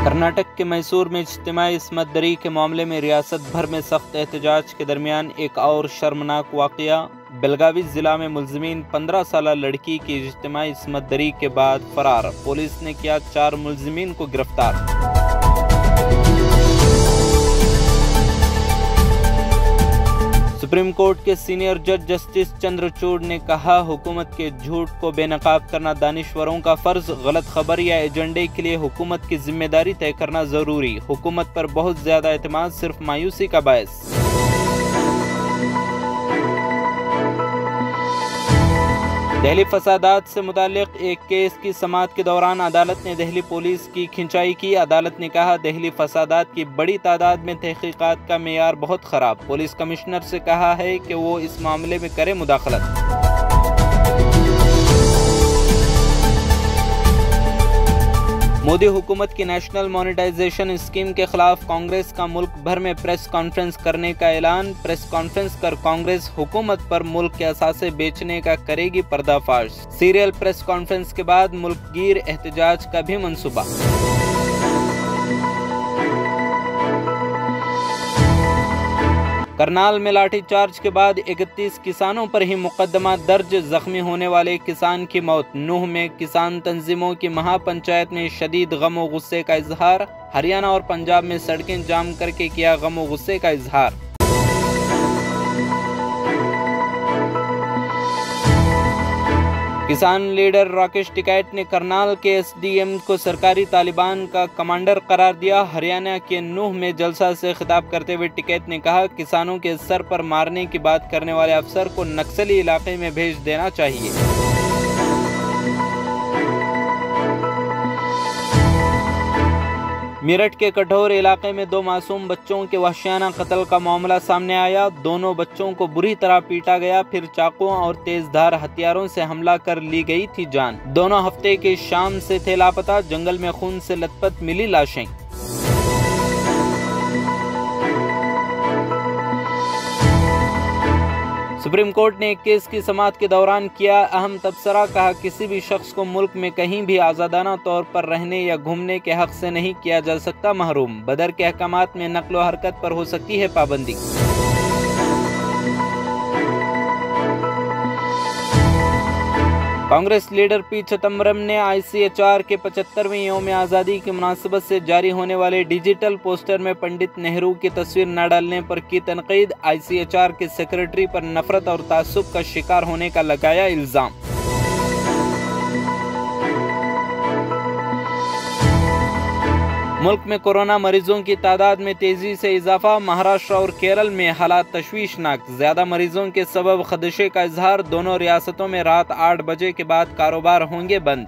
कर्नाटक के मैसूर में इज्तिमाई इस्मत दरी के मामले में रियासत भर में सख्त एहतजाज के दरमियान एक और शर्मनाक वाक़या। बेलगावी जिला में मुलजिमीन 15 साला लड़की की इज्तिमाई इस्मत दरी के बाद फरार। पुलिस ने किया 4 मुलजिमीन को गिरफ्तार। सुप्रीम कोर्ट के सीनियर जज जस्टिस चंद्रचूड़ ने कहा, हुकूमत के झूठ को बेनकाब करना दानिश्वरों का फर्ज। गलत खबर या एजेंडे के लिए हुकूमत की जिम्मेदारी तय करना जरूरी। हुकूमत पर बहुत ज्यादा एतमाद सिर्फ मायूसी का बायस। दहली फसादात से मुताल्लिक एक केस की समाअत के दौरान अदालत ने दहली पुलिस की खिंचाई की। अदालत ने कहा, दहली फसादात की बड़ी तादाद में तहकीकात का मेयार बहुत ख़राब। पुलिस कमिश्नर से कहा है कि वो इस मामले में करे मुदाखलत। मोदी हुकूमत की नेशनल मोनेटाइजेशन स्कीम के खिलाफ कांग्रेस का मुल्क भर में प्रेस कॉन्फ्रेंस करने का ऐलान। प्रेस कॉन्फ्रेंस कर कांग्रेस हुकूमत पर मुल्क के असासे बेचने का करेगी पर्दाफाश। सीरियल प्रेस कॉन्फ्रेंस के बाद मुल्कगीर एहतजाज का भी मंसूबा। करनाल में लाठीचार्ज के बाद 31 किसानों पर ही मुकदमा दर्ज। जख्मी होने वाले किसान की मौत। नूह में किसान तंजीमों की महापंचायत में शदीद गम और गुस्से का इजहार। हरियाणा और पंजाब में सड़कें जाम करके किया गम और गुस्से का इजहार। किसान लीडर राकेश टिकैत ने करनाल के एसडीएम को सरकारी तालिबान का कमांडर करार दिया। हरियाणा के नूह में जलसा से खिताब करते हुए टिकैत ने कहा, किसानों के सर पर मारने की बात करने वाले अफसर को नक्सली इलाके में भेज देना चाहिए। मेरठ के कठौर इलाके में 2 मासूम बच्चों के वहशियाना कत्ल का मामला सामने आया। दोनों बच्चों को बुरी तरह पीटा गया, फिर चाकुओं और तेजधार हथियारों से हमला कर ली गई थी जान। दोनों हफ्ते की शाम से थे लापता। जंगल में खून से लथपथ मिली लाशें। सुप्रीम कोर्ट ने एक केस की समाअत के दौरान किया अहम तबसरा। कहा, किसी भी शख्स को मुल्क में कहीं भी आज़ादाना तौर पर रहने या घूमने के हक से नहीं किया जा सकता महरूम। बदर के अहकामात में नक्ल व हरकत पर हो सकती है पाबंदी। कांग्रेस लीडर पी चिदंबरम ने ICHR के 75वें यौम आज़ादी की मुनासिबत से जारी होने वाले डिजिटल पोस्टर में पंडित नेहरू की तस्वीर न डालने पर की तनकीद। ICHR के सेक्रेटरी पर नफरत और तासुब का शिकार होने का लगाया इल्जाम। मुल्क में कोरोना मरीजों की तादाद में तेजी से इजाफा। महाराष्ट्र और केरल में हालात तशवीशनाक। ज्यादा मरीजों के सबब खदशे का इजहार। दोनों रियासतों में रात 8 बजे के बाद कारोबार होंगे बंद।